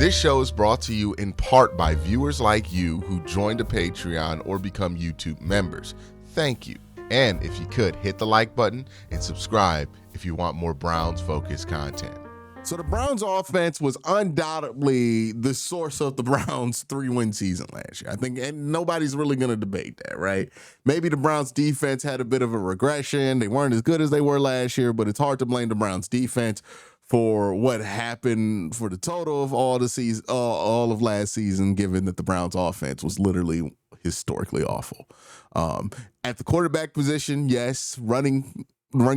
This show is brought to you in part by viewers like you who joined a Patreon or become YouTube members. Thank you. And if you could, hit the like button and subscribe if you want more Browns-focused content. So the Browns offense was undoubtedly the source of the Browns' 3-win season last year. I think, and nobody's really going to debate that, right? Maybe the Browns defense had a bit of a regression. They weren't as good as they were last year, but it's hard to blame the Browns defense for what happened for the total of all the season, all of last season, given that the Browns offense was literally historically awful. At the quarterback position, yes, run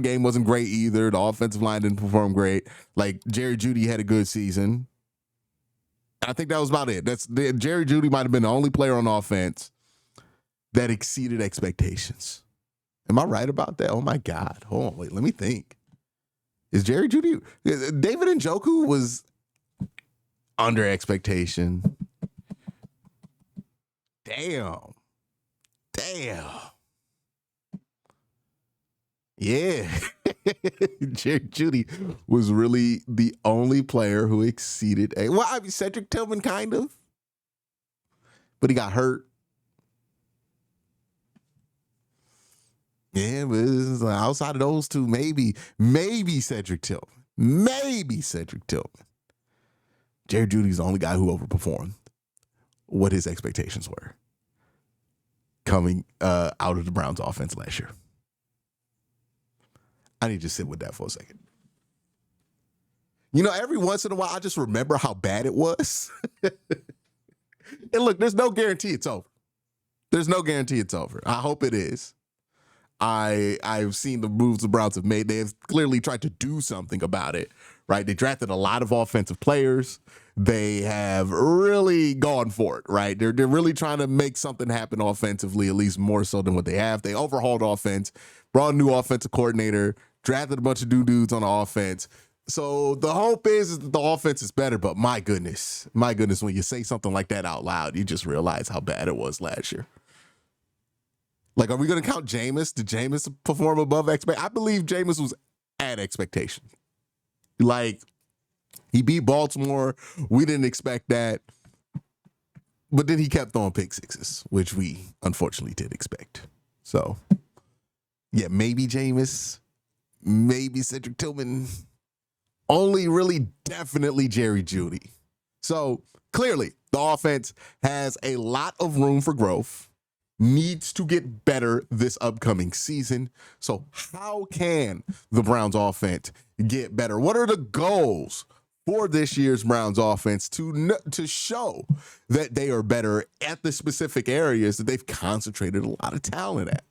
game wasn't great either. The offensive line didn't perform great. Like, Jerry Jeudy had a good season. I think that was about it. Jerry Jeudy might have been the only player on offense that exceeded expectations. Am I right about that? Oh my God. Hold on, wait, let me think. Is Jerry Jeudy? David Njoku was under expectation. Damn. Yeah. Jerry Jeudy was really the only player who exceeded Cedric Tillman kind of, but he got hurt. Yeah, but it's like outside of those two, maybe Cedric Tillman. Jerry Jeudy's the only guy who overperformed what his expectations were coming out of the Browns offense last year. I need to sit with that for a second. You know, every once in a while, I just remember how bad it was. And look, there's no guarantee it's over. I hope it is. I've seen the moves the Browns have made. They have clearly tried to do something about it, right? They drafted a lot of offensive players. They have really gone for it, right? They're really trying to make something happen offensively, at least more so than what they have. They overhauled offense, brought a new offensive coordinator, drafted a bunch of new dudes on the offense. So the hope is that the offense is better, but my goodness, when you say something like that out loud, you just realize how bad it was last year. Like, are we going to count Jameis? Did Jameis perform above expectation? I believe Jameis was at expectation. Like, he beat Baltimore. We didn't expect that. But then he kept throwing pick sixes, which we unfortunately did expect. So, yeah, maybe Jameis, maybe Cedric Tillman. Only really definitely Jerry Jeudy. So, clearly, the offense has a lot of room for growth. Needs to get better this upcoming season. So how can the Browns offense get better? What are the goals for this year's Browns offense to show that they are better at the specific areas that they've concentrated a lot of talent at?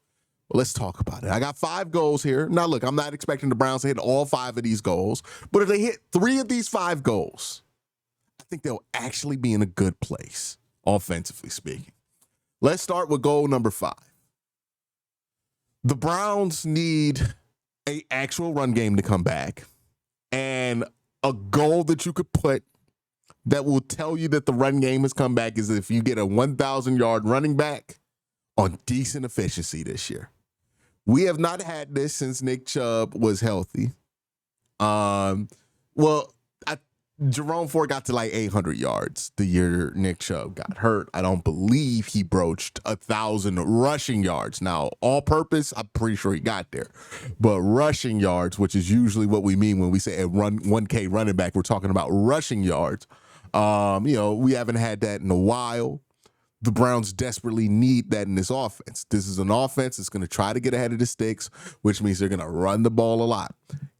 Well, let's talk about it. I got 5 goals here. Now, look, I'm not expecting the Browns to hit all 5 of these goals, but if they hit 3 of these 5 goals, I think they'll actually be in a good place, offensively speaking. Let's start with goal number 5. The Browns need an actual run game to come back, and a goal that you could put that will tell you that the run game has come back is if you get a 1,000-yard running back on decent efficiency this year. We have not had this since Nick Chubb was healthy. Jerome Ford got to like 800 yards the year Nick Chubb got hurt. I don't believe he broached 1,000 rushing yards. Now, all purpose, I'm pretty sure he got there. But rushing yards, which is usually what we mean when we say a 1K running back, we're talking about rushing yards. We haven't had that in a while. The Browns desperately need that in this offense. This is an offense that's going to try to get ahead of the sticks, which means they're going to run the ball a lot.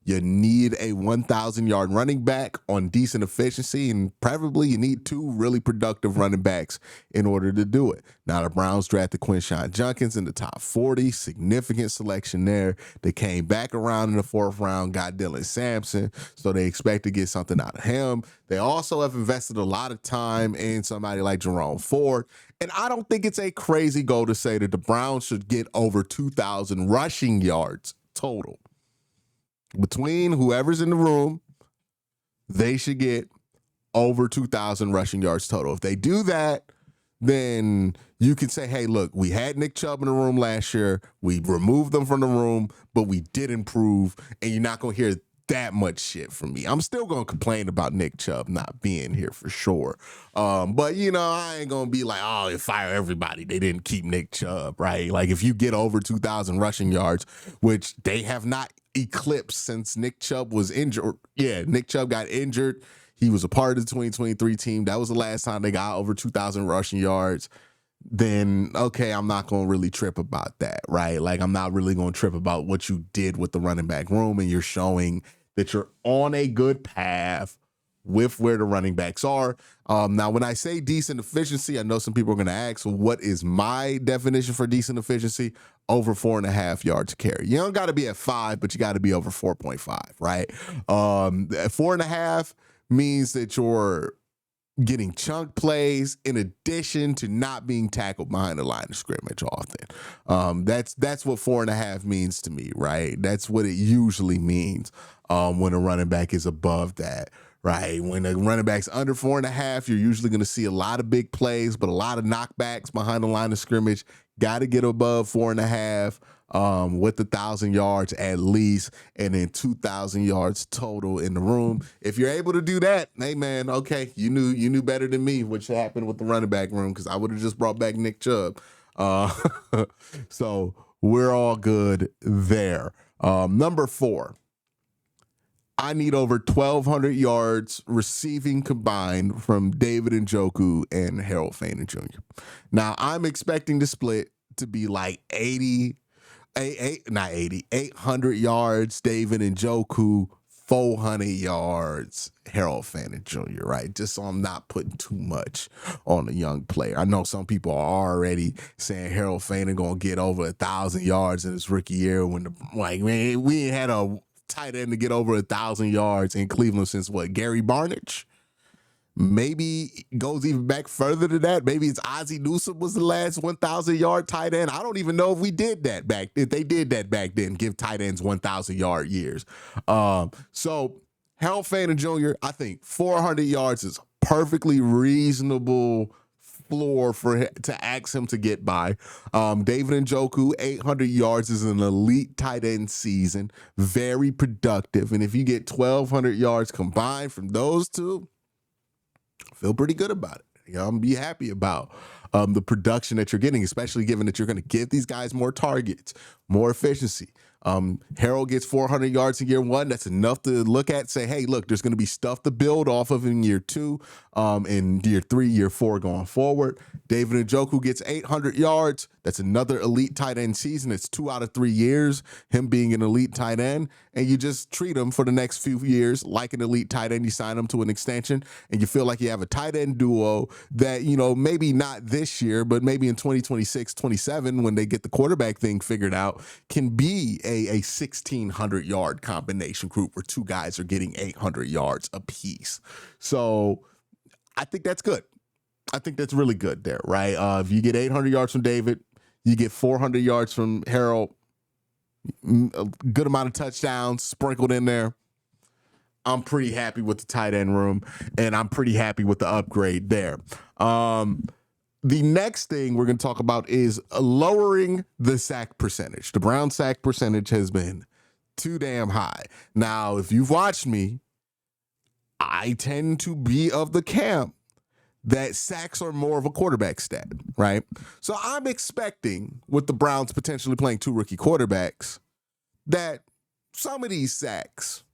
You need a 1,000-yard running back on decent efficiency, and preferably you need 2 really productive running backs in order to do it. Now, the Browns drafted Quincy Junkins in the top 40, significant selection there. They came back around in the 4th round, got Dylan Sampson, so they expect to get something out of him. They also have invested a lot of time in somebody like Jerome Ford, and I don't think it's a crazy goal to say that the Browns should get over 2,000 rushing yards total. Between whoever's in the room, they should get over 2,000 rushing yards total. If they do that, then you can say, hey, look, we had Nick Chubb in the room last year. We removed them from the room, but we did improve. And you're not going to hear that much shit from me. I'm still gonna complain about Nick Chubb not being here for sure. But I ain't gonna be like, oh, fire everybody. They didn't keep Nick Chubb, right? Like if you get over 2,000 rushing yards, which they have not eclipsed since Nick Chubb was injured. Yeah, Nick Chubb got injured. He was a part of the 2023 team. That was the last time they got over 2,000 rushing yards. Then, okay, I'm not going to really trip about that, right? Like, I'm not really going to trip about what you did with the running back room, and you're showing that you're on a good path with where the running backs are. Now, when I say decent efficiency, I know some people are going to ask, well, what is my definition for decent efficiency? Over 4.5 yards a carry. You don't got to be at 5, but you got to be over 4.5, right? 4.5 means that you're getting chunk plays in addition to not being tackled behind the line of scrimmage often. That's what 4.5 means to me, right? That's what it usually means when a running back is above that, right? When a running back's under 4.5, you're usually going to see a lot of big plays, but a lot of knockbacks behind the line of scrimmage. Got to get above 4.5. With 1,000 yards at least, and then 2,000 yards total in the room. If you're able to do that, hey man, okay, you knew better than me what happened with the running back room, because I would have just brought back Nick Chubb. So we're all good there. Number 4, I need over 1,200 yards receiving combined from David Njoku and Harold Fana Jr. Now I'm expecting the split to be like 800 yards, David Njoku, 400 yards, Harold Fana Jr., right? Just so I'm not putting too much on a young player. I know some people are already saying Harold Fana going to get over 1,000 yards in his rookie year when we ain't had a tight end to get over 1,000 yards in Cleveland since Gary Barnidge? Maybe goes even back further than that. Maybe it's Ozzie Newsome was the last 1,000-yard tight end. I don't even know if we did that if they did that back then, give tight ends 1,000-yard years. So Harold Fana Jr., I think 400 yards is perfectly reasonable floor to ask him to get by. David Njoku, 800 yards is an elite tight end season, very productive. And if you get 1,200 yards combined from those two, feel pretty good about it. I'm gonna be happy about the production that you're getting, especially given that you're going to give these guys more targets, more efficiency. Harold gets 400 yards in year 1. That's enough to look at, say, hey, look, there's going to be stuff to build off of in year 2, in year 3, year 4 going forward. David Njoku gets 800 yards. That's another elite tight end season. It's 2 out of 3 years, him being an elite tight end. And you just treat him for the next few years like an elite tight end. You sign him to an extension, and you feel like you have a tight end duo that, maybe not this year, but maybe in 2026, 27, when they get the quarterback thing figured out, can be a 1,600-yard combination group where 2 guys are getting 800 yards apiece. So I think that's good. I think that's really good there, right? If you get 800 yards from David, you get 400 yards from Harold, a good amount of touchdowns sprinkled in there. I'm pretty happy with the tight end room, and I'm pretty happy with the upgrade there. The next thing we're going to talk about is lowering the sack percentage. The Browns sack percentage has been too damn high. Now, if you've watched me, I tend to be of the camp that sacks are more of a quarterback stat, right? So I'm expecting, with the Browns potentially playing 2 rookie quarterbacks, that some of these sacks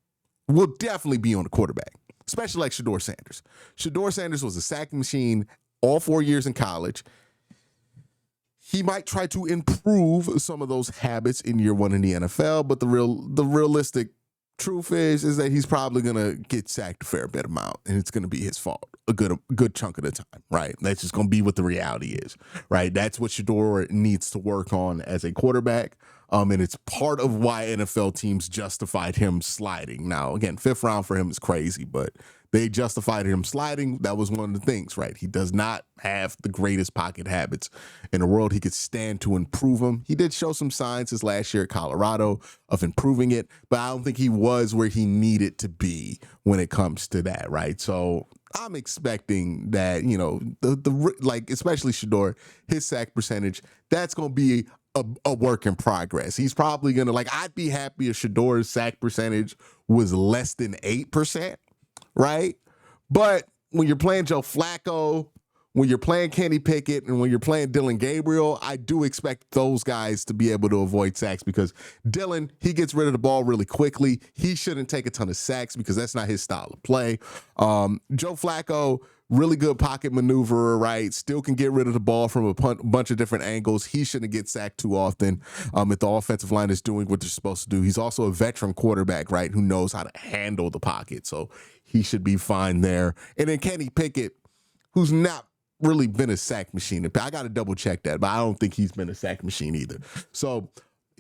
will definitely be on the quarterback, especially like Shedeur Sanders. Shedeur Sanders was a sack machine all 4 years in college. He might try to improve some of those habits in year 1 in the NFL, but the realistic truth is that he's probably going to get sacked a fair bit amount, and it's going to be his fault a good chunk of the time, right? That's just going to be what the reality is, right? That's what Shedeur needs to work on as a quarterback, and it's part of why NFL teams justified him sliding. Now, again, 5th round for him is crazy, but they justified him sliding. That was one of the things, right? He does not have the greatest pocket habits in the world. He could stand to improve them. He did show some signs his last year at Colorado of improving it, but I don't think he was where he needed to be when it comes to that, right? So I'm expecting that, especially Shedeur, his sack percentage, that's going to be a work in progress. He's probably gonna I'd be happy if Shador's sack percentage was less than 8%, right? But when you're playing Joe Flacco, when you're playing Kenny Pickett, and when you're playing Dylan Gabriel, I do expect those guys to be able to avoid sacks because Dylan, he gets rid of the ball really quickly. He shouldn't take a ton of sacks because that's not his style of play. Joe Flacco, really good pocket maneuverer, right? Still can get rid of the ball from a bunch of different angles. He shouldn't get sacked too often if the offensive line is doing what they're supposed to do. He's also a veteran quarterback, right, who knows how to handle the pocket. So he should be fine there. And then Kenny Pickett, who's not really been a sack machine. I got to double check that, but I don't think he's been a sack machine either. So,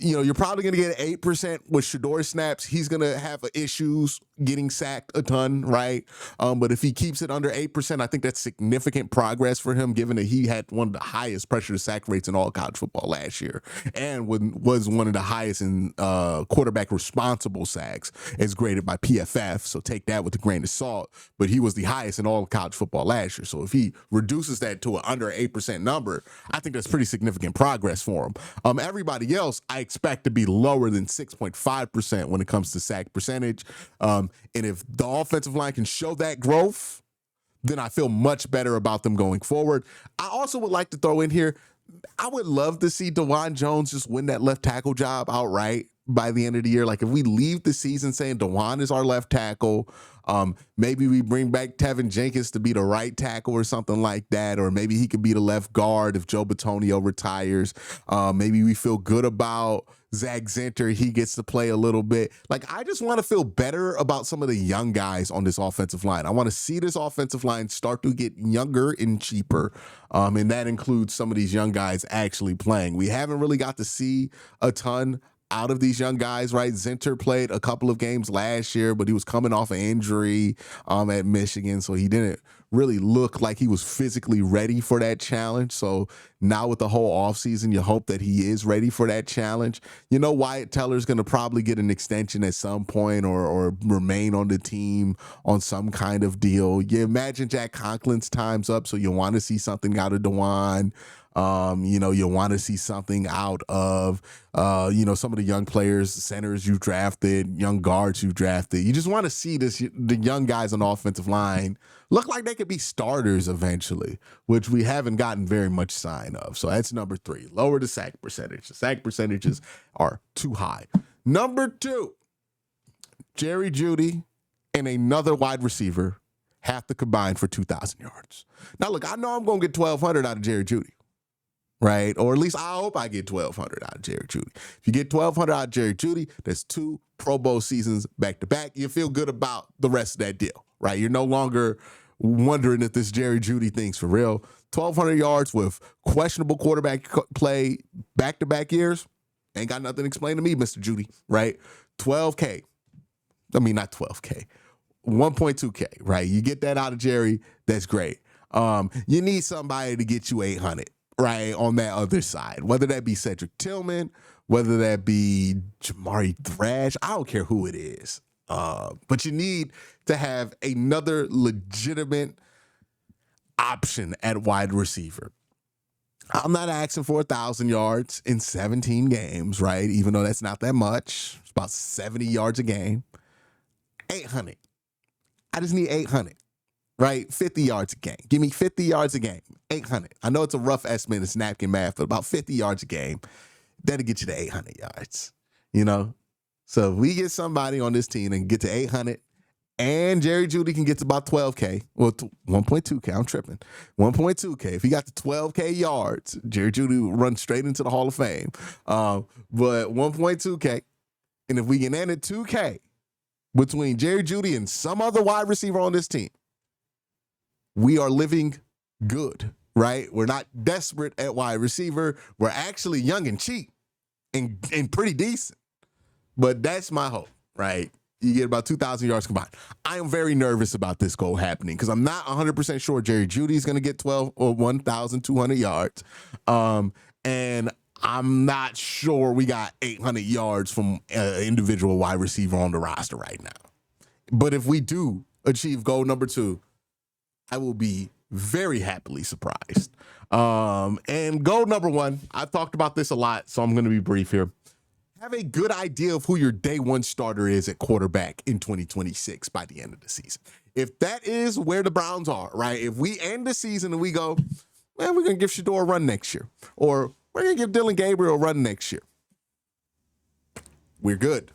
you're probably going to get 8% with Shador snaps. He's going to have issues getting sacked a ton, right? But if he keeps it under 8%, I think that's significant progress for him, given that he had one of the highest pressure to sack rates in all college football last year and was one of the highest in quarterback responsible sacks as graded by PFF. So take that with a grain of salt. But he was the highest in all of college football last year. So if he reduces that to an under 8% number, I think that's pretty significant progress for him. Everybody else, I expect to be lower than 6.5% when it comes to sack percentage. And if the offensive line can show that growth, then I feel much better about them going forward. I also would like to throw in here, I would love to see DeJuan Jones just win that left tackle job outright by the end of the year. Like if we leave the season saying DeJuan is our left tackle, maybe we bring back Tevin Jenkins to be the right tackle or something like that, or maybe he could be the left guard if Joe Bitonio retires. Maybe we feel good about Zach Zinter. He gets to play a little bit. I just want to feel better about some of the young guys on this offensive line. I want to see this offensive line start to get younger and cheaper. And that includes some of these young guys actually playing. We haven't really got to see a ton out of these young guys, right? Zinter played a couple of games last year, but he was coming off an injury at Michigan, so he didn't really look like he was physically ready for that challenge. So now with the whole offseason, you hope that he is ready for that challenge. Wyatt Teller's going to probably get an extension at some point or remain on the team on some kind of deal. You imagine Jack Conklin's time's up, so you want to see something out of DeJuan. You want to see something out of, some of the young players, centers you drafted, young guards you drafted. You just want to see the young guys on the offensive line look like they could be starters eventually, which we haven't gotten very much sign of. So that's number 3. Lower the sack percentage. The sack percentages are too high. Number 2, Jerry Jeudy and another wide receiver have to combine for 2,000 yards. Now, look, I know I'm going to get 1,200 out of Jerry Jeudy. Right? Or at least I hope I get 1,200 out of Jerry Jeudy. If you get 1,200 out of Jerry Jeudy, that's 2 Pro Bowl seasons back to back. You feel good about the rest of that deal, right? You're no longer wondering if this Jerry Jeudy thing's for real. 1,200 yards with questionable quarterback play back to back years ain't got nothing to explain to me, Mr. Jeudy, right? 12K. I mean, not 12K. 1.2K, right? You get that out of Jerry, that's great. You need somebody to get you 800. Right, on that other side, whether that be Cedric Tillman, whether that be Jamari Thrash, I don't care who it is. But you need to have another legitimate option at wide receiver. I'm not asking for 1,000 yards in 17 games, right? Even though that's not that much. It's about 70 yards a game. 800. I just need 800. Right? 50 yards a game. Give me 50 yards a game. 800. I know it's a rough estimate, it's napkin math, but about 50 yards a game, that'll get you to 800 yards. So if we get somebody on this team and get to 800, and Jerry Jeudy can get to about 12K, well, 1.2K, I'm tripping. 1.2K. If he got to 12K yards, Jerry Jeudy will run straight into the Hall of Fame. But 1.2K, and if we can end at 2K between Jerry Jeudy and some other wide receiver on this team, we are living good, right? We're not desperate at wide receiver. We're actually young and cheap and pretty decent. But that's my hope, right? You get about 2,000 yards combined. I am very nervous about this goal happening because I'm not 100% sure Jerry Jeudy is going to get 12 or 1,200 yards. And I'm not sure we got 800 yards from an individual wide receiver on the roster right now. But if we do achieve goal number 2, I will be very happily surprised. And goal number one, I've talked about this a lot, so I'm going to be brief here. Have a good idea of who your day one starter is at quarterback in 2026 by the end of the season. If that is where the Browns are, right? If we end the season and we go, man, we're going to give Shedeur a run next year, or we're going to give Dylan Gabriel a run next year, we're good.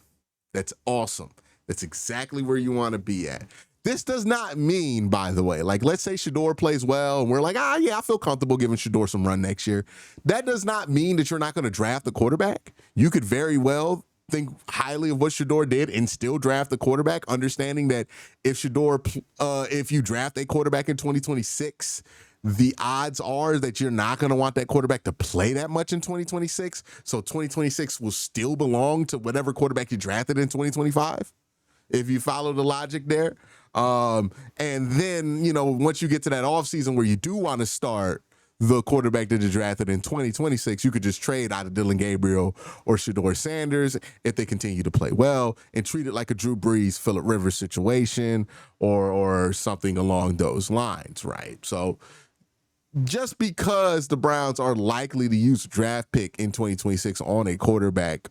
That's awesome. That's exactly where you want to be at. This does not mean, by the way, like, let's say Shedeur plays well and we're like, yeah, I feel comfortable giving Shedeur some run next year. That does not mean that you're not going to draft the quarterback. You could very well think highly of what Shedeur did and still draft the quarterback, understanding that if you draft a quarterback in 2026, the odds are that you're not going to want that quarterback to play that much in 2026. So 2026 will still belong to whatever quarterback you drafted in 2025, if you follow the logic there. And then, once you get to that offseason where you do want to start the quarterback that you drafted in 2026, you could just trade out of Dylan Gabriel or Shedeur Sanders if they continue to play well and treat it like a Drew Brees, Phillip Rivers situation or something along those lines, right? So just because the Browns are likely to use a draft pick in 2026 on a quarterback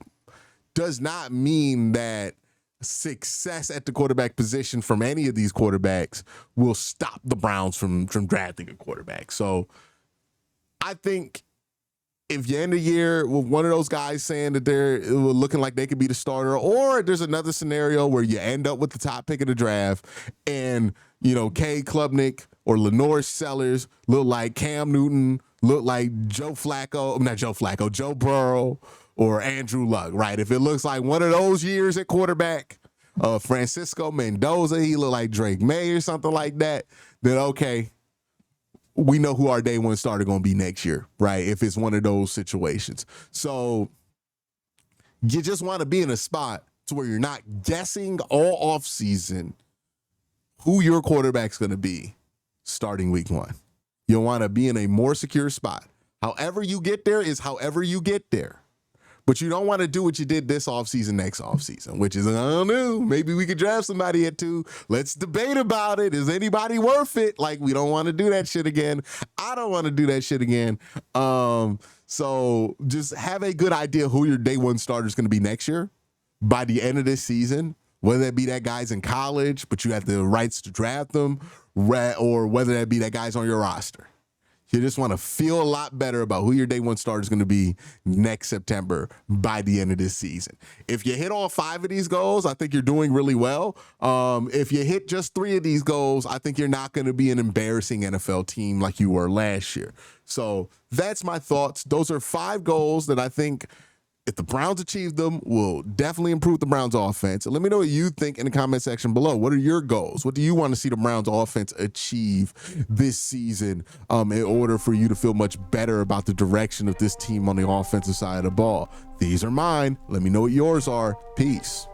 does not mean that success at the quarterback position from any of these quarterbacks will stop the Browns from drafting a quarterback. So I think if you end the year with one of those guys saying that they're looking like they could be the starter, or there's another scenario where you end up with the top pick of the draft and, Cade Klubnik or Lenore Sellers look like Cam Newton, look like Joe Burrow, or Andrew Luck, right? If it looks like one of those years at quarterback, Francisco Mendoza, he looked like Drake May or something like that, then okay, we know who our day one starter going to be next year, right? If it's one of those situations. So you just want to be in a spot to where you're not guessing all offseason who your quarterback's going to be starting week one. You want to be in a more secure spot. However you get there is however you get there. But you don't want to do what you did this offseason, next offseason, which is, I don't know, maybe we could draft somebody at 2. Let's debate about it. Is anybody worth it? Like, we don't want to do that shit again. I don't want to do that shit again. So just have a good idea who your day one starter is going to be next year by the end of this season, whether that be that guy's in college, but you have the rights to draft them, or whether that be that guy's on your roster. You just want to feel a lot better about who your day one starter is going to be next September by the end of this season. If you hit all 5 of these goals, I think you're doing really well. If you hit just 3 of these goals, I think you're not going to be an embarrassing NFL team like you were last year. So that's my thoughts. Those are 5 goals that I think, if the Browns achieve them, will definitely improve the Browns offense. And let me know what you think in the comment section below. What are your goals? What do you want to see the Browns offense achieve this season in order for you to feel much better about the direction of this team on the offensive side of the ball? These are mine. Let me know what yours are. Peace.